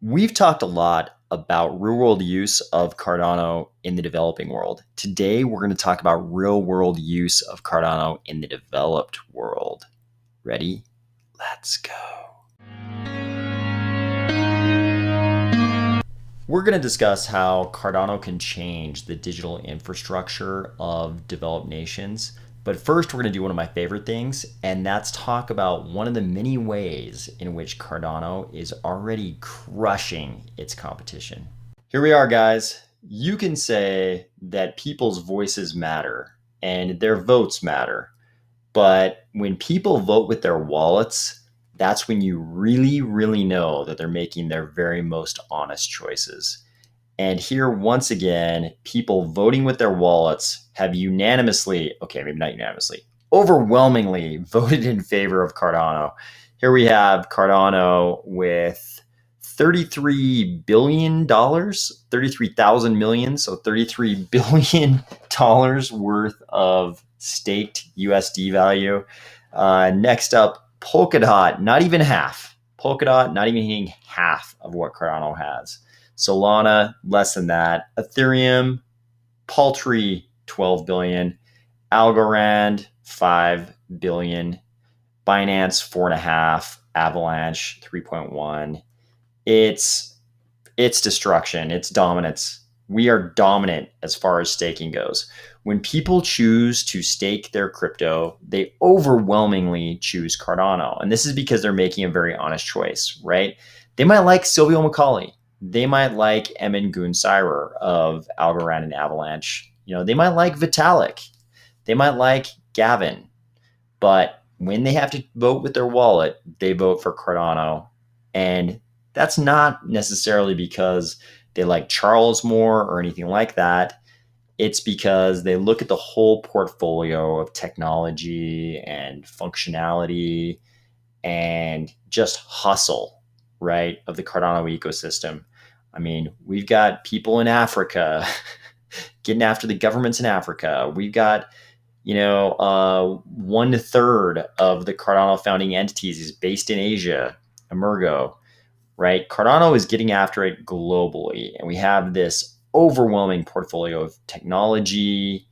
We've talked a lot about real world use of Cardano in the developing world. Today, we're going to talk about real world use of Cardano in the developed world. Ready? Let's go. We're going to discuss how Cardano can change the digital infrastructure of developed nations. But first, we're going to do one of my favorite things, and that's talk about one of the many ways in which Cardano is already crushing its competition. Here we are, guys. You can say that people's voices matter and their votes matter. But when people vote with their wallets, that's when you really know that they're making their very most honest choices. And here, once again, people voting with their wallets have unanimously, okay, maybe not unanimously, overwhelmingly voted in favor of Cardano. Here we have Cardano with $33 billion, 33,000 million, so $33 billion worth of staked USD value. Next up, Polkadot, not even half. Polkadot, not even hitting half of what Cardano has. Solana, less than that. Ethereum, paltry 12 billion. Algorand, 5 billion. Binance, 4.5. Avalanche, 3.1. It's destruction. It's dominance. We are dominant as far as staking goes. When people choose to stake their crypto, they overwhelmingly choose Cardano. And this is because they're making a very honest choice, right? They might like Silvio Macaulay. They might like Emin Gün Sirer of Algorand and Avalanche. They might like Vitalik. They might like Gavin. But when they have to vote with their wallet, they vote for Cardano. And that's not necessarily because they like Charles more or anything like that. It's because they look at the whole portfolio of technology and functionality and just hustle, right, of the Cardano ecosystem. I mean, we've got people in Africa getting after the governments in Africa. We've got, 1/3 of the Cardano founding entities is based in Asia, Emergo, right? Cardano is getting after it globally. And we have this overwhelming portfolio of technology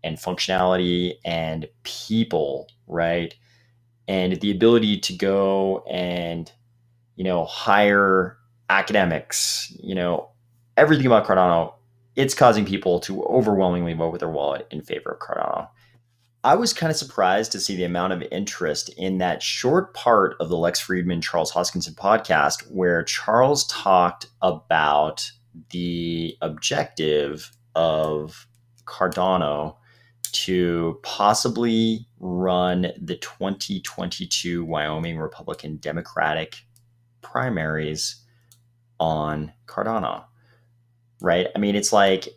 and functionality and people, right? And the ability to go and, hire academics, everything about Cardano, it's causing people to overwhelmingly vote with their wallet in favor of Cardano. I was kind of surprised to see the amount of interest in that short part of the Lex Friedman, Charles Hoskinson podcast where Charles talked about the objective of Cardano to possibly run the 2022 Wyoming Republican Democratic primaries on Cardano, right? I mean, it's like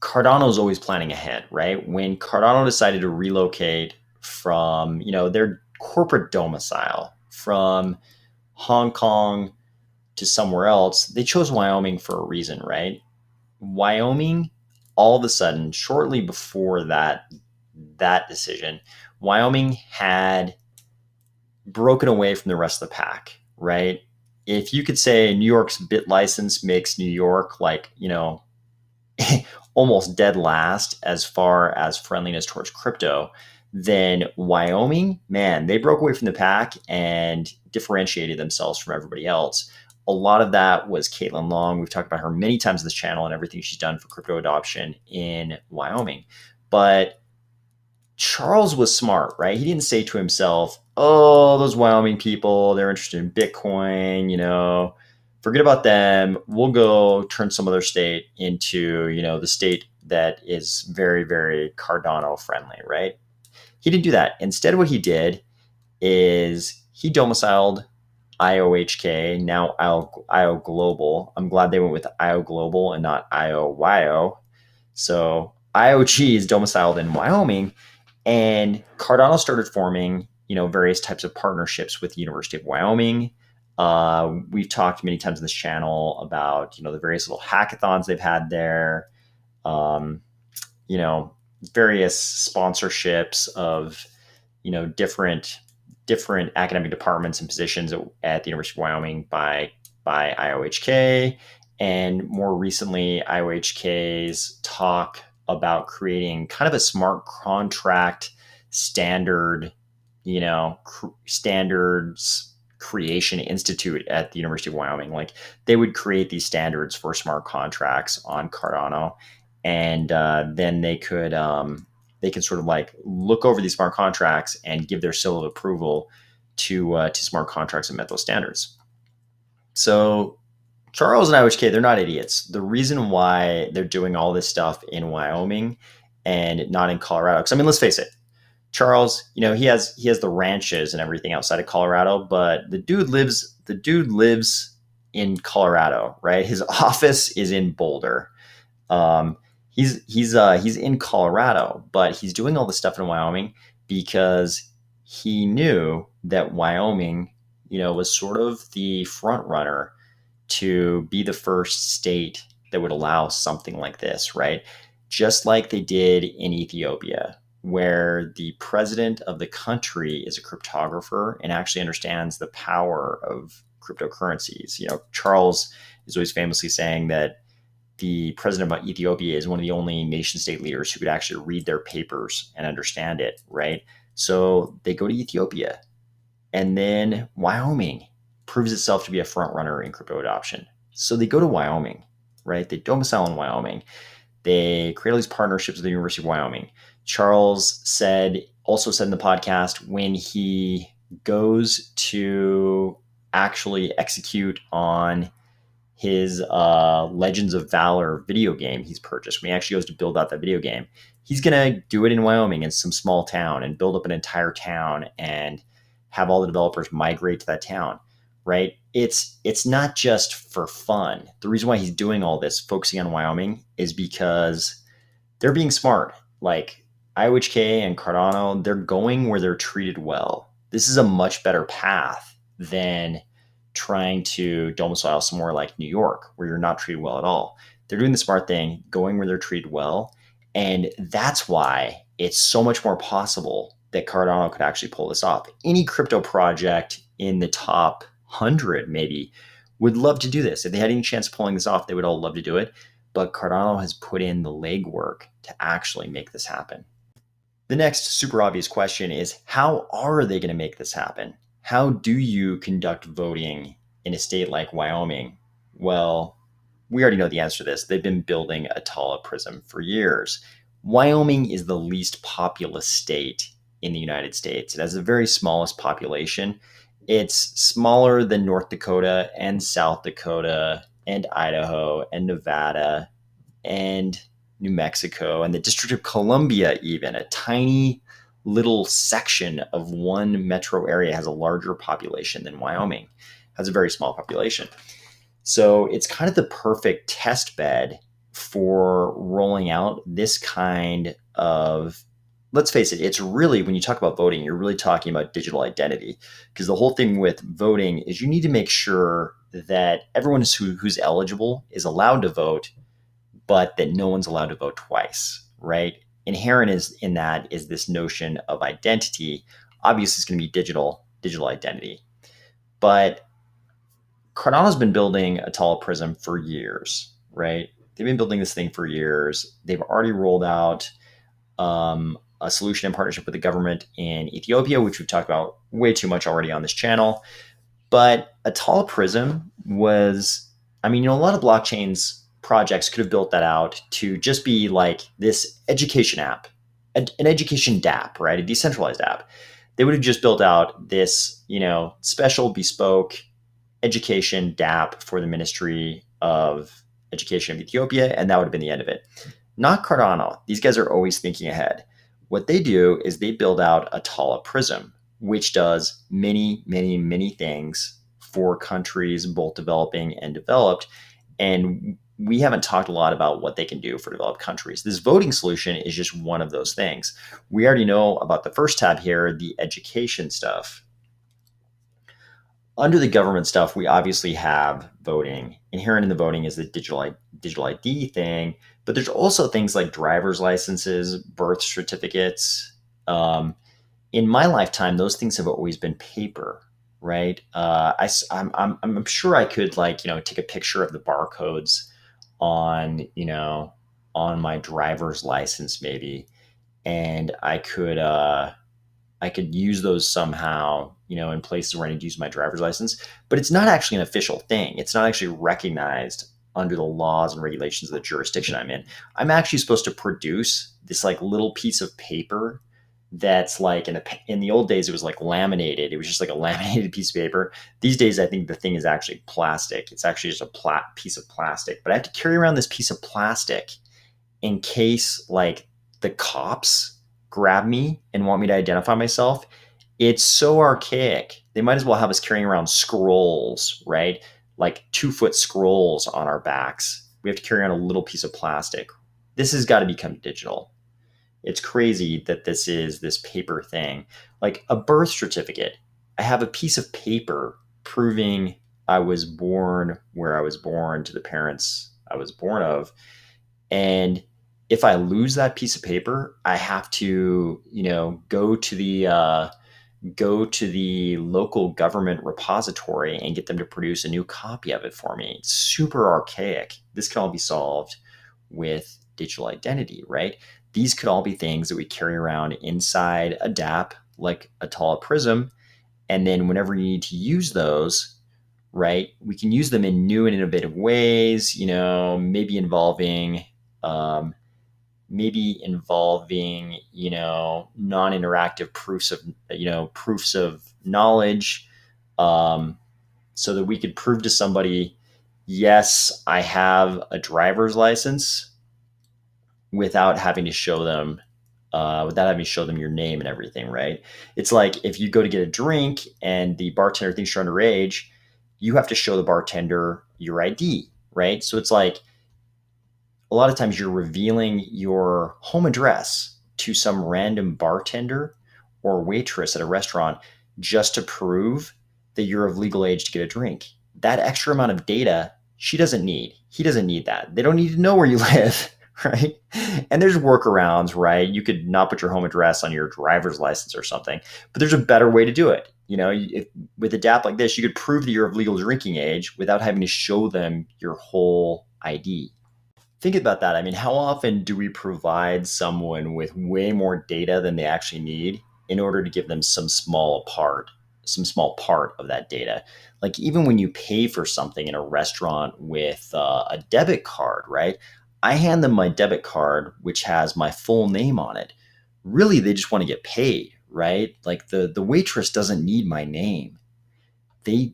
Cardano's always planning ahead, right? When Cardano decided to relocate from, their corporate domicile from Hong Kong to somewhere else, they chose Wyoming for a reason, right? Wyoming, all of a sudden, shortly before that decision, Wyoming had broken away from the rest of the pack, right? If you could say New York's bit license makes New York like, almost dead last as far as friendliness towards crypto, then Wyoming, man, they broke away from the pack and differentiated themselves from everybody else. A lot of that was Caitlin Long. We've talked about her many times on this channel and everything she's done for crypto adoption in Wyoming. But Charles was smart, right? He didn't say to himself, oh, those Wyoming people, they're interested in Bitcoin, forget about them. We'll go turn some other state into, the state that is very, very Cardano friendly, right? He didn't do that. Instead, what he did is he domiciled IOHK, now IO Global. I'm glad they went with IO Global and not IOYO. So IOG is domiciled in Wyoming, and Cardano started forming, various types of partnerships with the University of Wyoming. We've talked many times on this channel about, the various little hackathons they've had there, various sponsorships of, different academic departments and positions at the University of Wyoming by by IOHK, and more recently, IOHK's talk about creating kind of a smart contract standard, standards creation institute at the University of Wyoming. Like they would create these standards for smart contracts on Cardano, and then they could sort of like look over these smart contracts and give their seal of approval to smart contracts that met those standards. So Charles and IOHK, they're not idiots. The reason why they're doing all this stuff in Wyoming and not in Colorado, because I mean, let's face it, Charles, he has the ranches and everything outside of Colorado, but the dude lives in Colorado, right? His office is in Boulder. He's in Colorado, but he's doing all this stuff in Wyoming because he knew that Wyoming, was sort of the front runner to be the first state that would allow something like this, right? Just like they did in Ethiopia, where the president of the country is a cryptographer and actually understands the power of cryptocurrencies. Charles is always famously saying that the president of Ethiopia is one of the only nation state leaders who could actually read their papers and understand it, right? So they go to Ethiopia, and then Wyoming proves itself to be a front runner in crypto adoption. So they go to Wyoming, right? They domicile in Wyoming. They create all these partnerships with the University of Wyoming. Charles also said in the podcast, when he goes to actually execute on his Legends of Valor video game he's purchased, when he actually goes to build out that video game, he's going to do it in Wyoming, in some small town, and build up an entire town and have all the developers migrate to that town, right? It's not just for fun. The reason why he's doing all this, focusing on Wyoming, is because they're being smart. Like IOHK and Cardano, they're going where they're treated well. This is a much better path than trying to domicile somewhere like New York, where you're not treated well at all. They're doing the smart thing, going where they're treated well. And that's why it's so much more possible that Cardano could actually pull this off. Any crypto project in the top 100 maybe would love to do this. If they had any chance of pulling this off, they would all love to do it. But Cardano has put in the legwork to actually make this happen. The next super obvious question is, how are they going to make this happen? How do you conduct voting in a state like Wyoming? Well, we already know the answer to this. They've been building Atala Prism for years. Wyoming is the least populous state in the United States. It has the very smallest population. It's smaller than North Dakota and South Dakota and Idaho and Nevada and New Mexico and the District of Columbia even. A tiny little section of one metro area has a larger population than Wyoming. It has a very small population. So it's kind of the perfect test bed for rolling out this kind of, let's face it, it's really, when you talk about voting, you're really talking about digital identity. Because the whole thing with voting is you need to make sure that everyone who's eligible is allowed to vote, but that no one's allowed to vote twice, right? Inherent in that is this notion of identity. Obviously, it's going to be digital identity. But Cardano's been building Atala Prism for years, right? They've been building this thing for years. They've already rolled out a solution in partnership with the government in Ethiopia, which we've talked about way too much already on this channel. But Atala Prism was, a lot of blockchains projects could have built that out to just be like this education app, an education DApp, right? A decentralized app. They would have just built out this, special bespoke education DApp for the Ministry of Education of Ethiopia, and that would have been the end of it. Not Cardano. These guys are always thinking ahead. What they do is they build out Atala Prism, which does many, many, many things for countries, both developing and developed. And we haven't talked a lot about what they can do for developed countries. This voting solution is just one of those things. We already know about the first tab here, the education stuff. Under the government stuff, we obviously have voting. Inherent in the voting is the digital ID thing, but there's also things like driver's licenses, birth certificates. In my lifetime, those things have always been paper. right? I'm sure I could like, take a picture of the barcodes on, on my driver's license maybe, and I could use those somehow, in places where I need to use my driver's license, but it's not actually an official thing. It's not actually recognized under the laws and regulations of the jurisdiction I'm in. I'm actually supposed to produce this like little piece of paper that's like in the old days it was like laminated. It was just like a laminated piece of paper. These days I think the thing is actually plastic. It's actually just a piece of plastic. But I have to carry around this piece of plastic in case like the cops grab me and want me to identify myself. It's so archaic. They might as well have us carrying around scrolls, right? Like 2-foot scrolls on our backs. We have to carry around a little piece of plastic. This has got to become digital. It's crazy that this is this paper thing. Like a birth certificate. I have a piece of paper proving I was born where I was born to the parents I was born of. And if I lose that piece of paper, I have to, go to the local government repository and get them to produce a new copy of it for me. It's super archaic. This can all be solved with digital identity, right? These could all be things that we carry around inside a DApp like Atala Prism. And then whenever you need to use those, right, we can use them in new and innovative ways, um, maybe involving non-interactive proofs of knowledge, um, so that we could prove to somebody, yes, I have a driver's license, without having to show them your name and everything, right? It's like if you go to get a drink and the bartender thinks you're underage, you have to show the bartender your ID, right? So it's like a lot of times you're revealing your home address to some random bartender or waitress at a restaurant just to prove that you're of legal age to get a drink. That extra amount of data she doesn't need. He doesn't need that. They don't need to know where you live, right? And there's workarounds, right? You could not put your home address on your driver's license or something, but there's a better way to do it. With a DApp like this, you could prove that you're of legal drinking age without having to show them your whole ID. Think about that. I mean, how often do we provide someone with way more data than they actually need in order to give them some small part of that data? Like even when you pay for something in a restaurant with a debit card, right? I hand them my debit card, which has my full name on it. Really, they just want to get paid, right? Like the waitress doesn't need my name.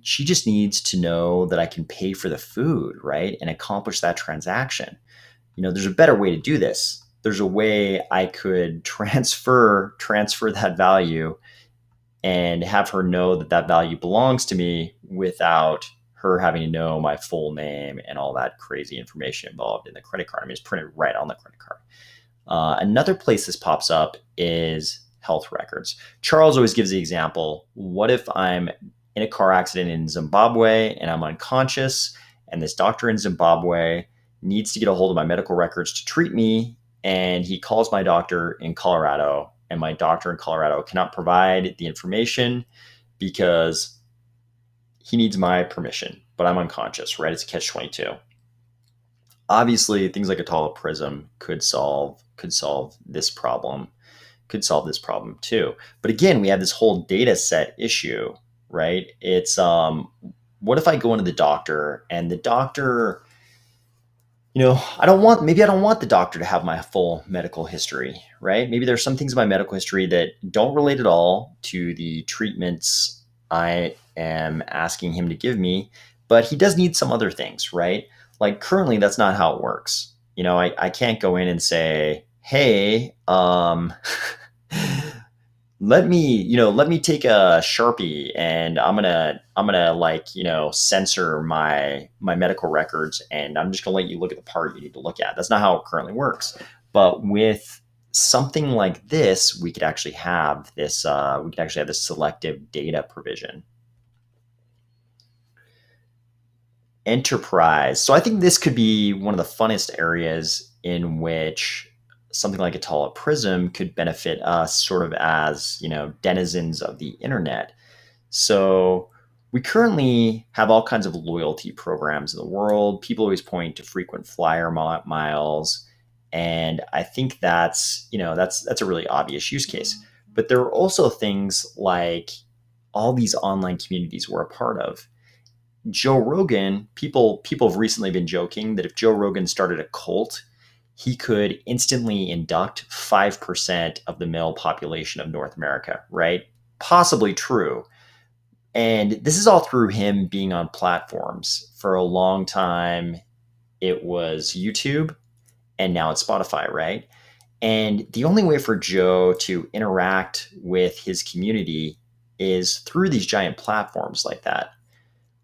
She just needs to know that I can pay for the food, right? And accomplish that transaction. There's a better way to do this. There's a way I could transfer that value and have her know that that value belongs to me without her having to know my full name and all that crazy information involved in the credit card. I mean, it's printed right on the credit card. Another place this pops up is health records. Charles always gives the example, what if I'm in a car accident in Zimbabwe and I'm unconscious, and this doctor in Zimbabwe needs to get a hold of my medical records to treat me, and he calls my doctor in Colorado, and my doctor in Colorado cannot provide the information because he needs my permission, but I'm unconscious, right? It's a catch-22. Obviously, things like Atala Prism could solve this problem, too. But again, we have this whole data set issue, right? It's what if I go into the doctor and the doctor, I don't want the doctor to have my full medical history, right? Maybe there's some things in my medical history that don't relate at all to the treatments I am asking him to give me, but he does need some other things, right? Like currently, that's not how it works. I can't go in and say, hey, let me take a Sharpie and I'm gonna like, censor my medical records, and I'm just gonna let you look at the part you need to look at. That's not how it currently works. But with something like this, we could actually have this selective data provision. Enterprise. So I think this could be one of the funnest areas in which something like Atala Prism could benefit us sort of as, denizens of the internet. So We currently have all kinds of loyalty programs in the world. People always point to frequent flyer miles, and I think that's a really obvious use case. But there are also things like all these online communities we're a part of. Joe Rogan, people have recently been joking that if Joe Rogan started a cult, he could instantly induct 5% of the male population of North America, right? Possibly true. And this is all through him being on platforms. For a long time, it was YouTube, and now it's Spotify, right? And the only way for Joe to interact with his community is through these giant platforms like that.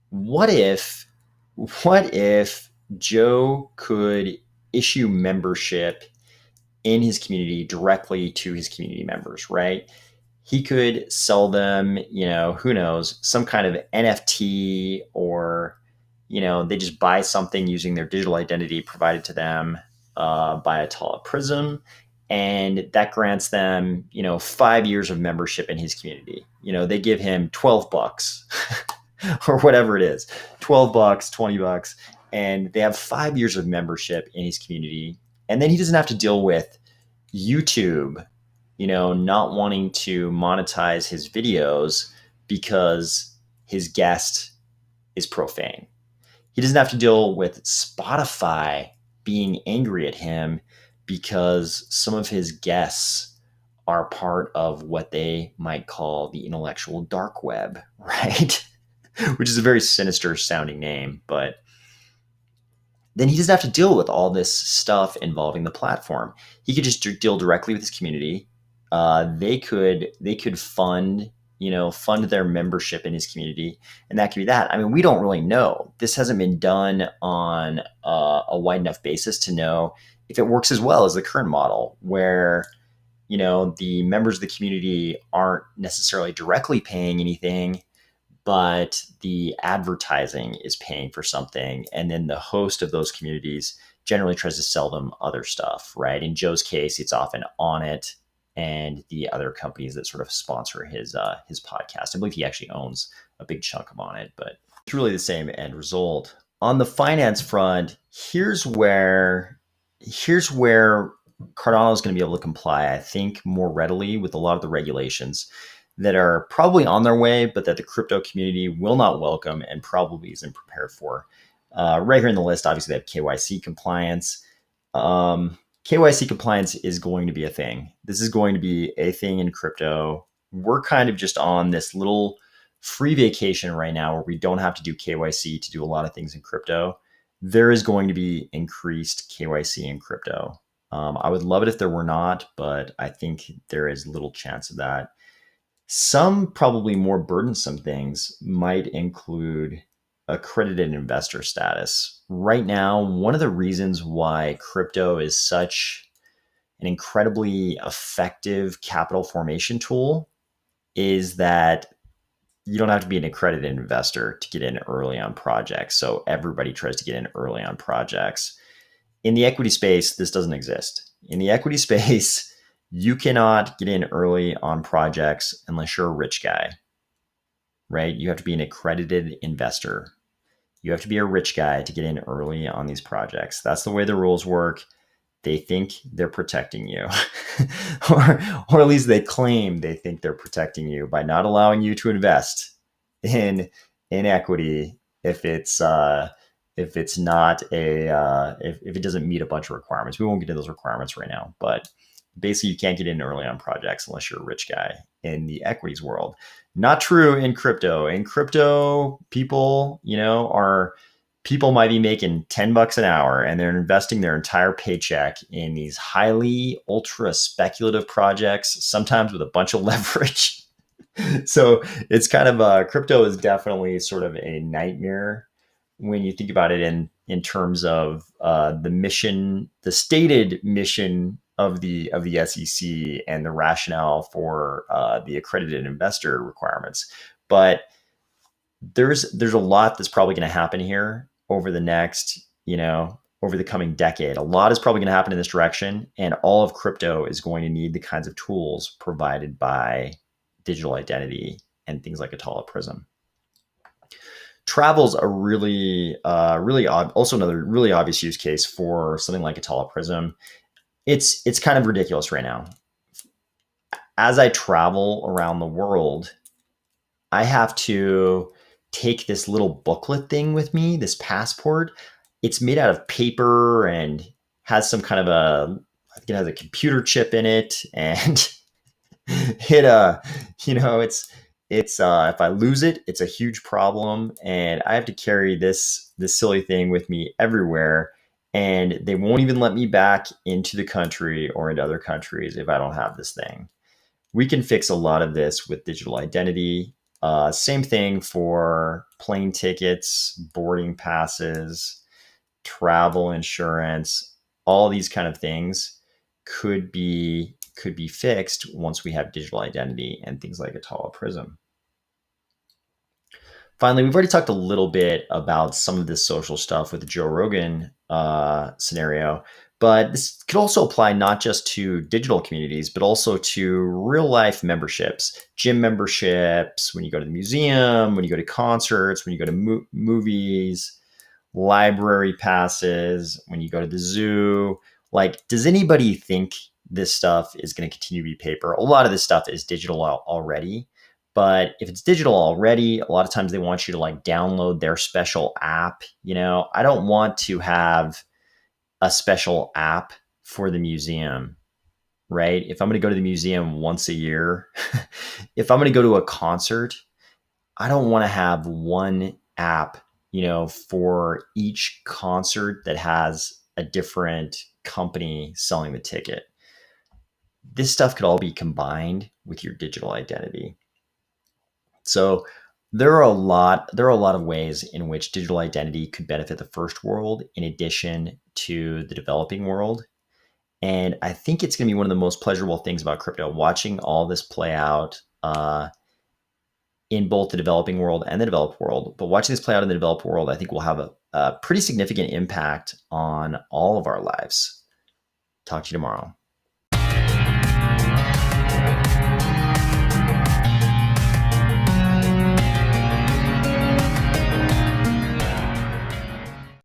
What if what if Joe could issue membership in his community directly to his community members, right? He could sell them, who knows, some kind of NFT, or, they just buy something using their digital identity provided to them by Atala Prism. And that grants them, 5 years of membership in his community. They give him $12 or whatever it is, $12, $20, and they have 5 years of membership in his community. And then he doesn't have to deal with YouTube, not wanting to monetize his videos because his guest is profane. He doesn't have to deal with Spotify being angry at him because some of his guests are part of what they might call the intellectual dark web, right? Which is a very sinister sounding name, but then he doesn't have to deal with all this stuff involving the platform. He could just deal directly with his community. They could fund their membership in his community, and that could be that. I mean, we don't really know. This hasn't been done on a wide enough basis to know if it works as well as the current model, where the members of the community aren't necessarily directly paying anything, but the advertising is paying for something, and then the host of those communities generally tries to sell them other stuff, right? In Joe's case, it's often On It and the other companies that sort of sponsor his podcast. I believe he actually owns a big chunk of On It, but it's really the same end result. On the finance front, here's where Cardano is going to be able to comply, I think, more readily with a lot of the regulations that are probably on their way, but that the crypto community will not welcome and probably isn't prepared for. Right here in the list, obviously, they have KYC compliance. KYC compliance is going to be a thing. This is going to be a thing in crypto. We're kind of just on this little free vacation right now where we don't have to do KYC to do a lot of things in crypto. There is going to be increased KYC in crypto. I would love it if there were not, but I think there is little chance of that. Some probably more burdensome things might include accredited investor status. Right now, one of the reasons why crypto is such an incredibly effective capital formation tool is that you don't have to be an accredited investor to get in early on projects. So everybody tries to get in early on projects. In the equity space, this doesn't exist. In the equity space, you cannot get in early on projects unless you're a rich guy, right? You have to be an accredited investor. You have to be a rich guy to get in early on these projects. That's the way the rules work. They think they're protecting you, or at least they claim they think they're protecting you by not allowing you to invest in equity if it doesn't meet a bunch of requirements. We won't get into those requirements right now, but basically you can't get in early on projects unless you're a rich guy in the equities world. Not true in crypto. In crypto, people might be making $10 an hour and they're investing their entire paycheck in these highly ultra speculative projects, sometimes with a bunch of leverage. So it's kind of crypto is definitely sort of a nightmare when you think about it in terms of the stated mission of the SEC and the rationale for the accredited investor requirements. But there's a lot that's probably going to happen here over the coming decade. A lot is probably going to happen in this direction, and all of crypto is going to need the kinds of tools provided by digital identity and things like Atala Prism. Travel's a really odd, also another really obvious use case for something like Atala Prism. It's kind of ridiculous right now. As I travel around the world, I have to take this little booklet thing with me, this passport. It's made out of paper and has some kind of I think it has a computer chip in it, and it it's if I lose it, it's a huge problem, and I have to carry this silly thing with me everywhere, and they won't even let me back into the country or into other countries if I don't have this thing. We can fix a lot of this with digital identity. Same thing for plane tickets, boarding passes, travel insurance. All these kind of things could be fixed once we have digital identity and things like Atala Prism. Finally, we've already talked a little bit about some of this social stuff with the Joe Rogan scenario, but this could also apply not just to digital communities, but also to real life memberships, gym memberships, when you go to the museum, when you go to concerts, when you go to movies, library passes, when you go to the zoo. Like, does anybody think this stuff is going to continue to be paper? A lot of this stuff is digital already. But if it's digital already, a lot of times they want you to like download their special app. I don't want to have a special app for the museum, right? If I'm going to go to the museum once a year, if I'm going to go to a concert, I don't want to have one app, for each concert that has a different company selling the ticket. This stuff could all be combined with your digital identity. So there are a lot of ways in which digital identity could benefit the first world in addition to the developing world. And I think it's going to be one of the most pleasurable things about crypto, watching all this play out in both the developing world and the developed world. But watching this play out in the developed world, I think will have a pretty significant impact on all of our lives. Talk to you tomorrow.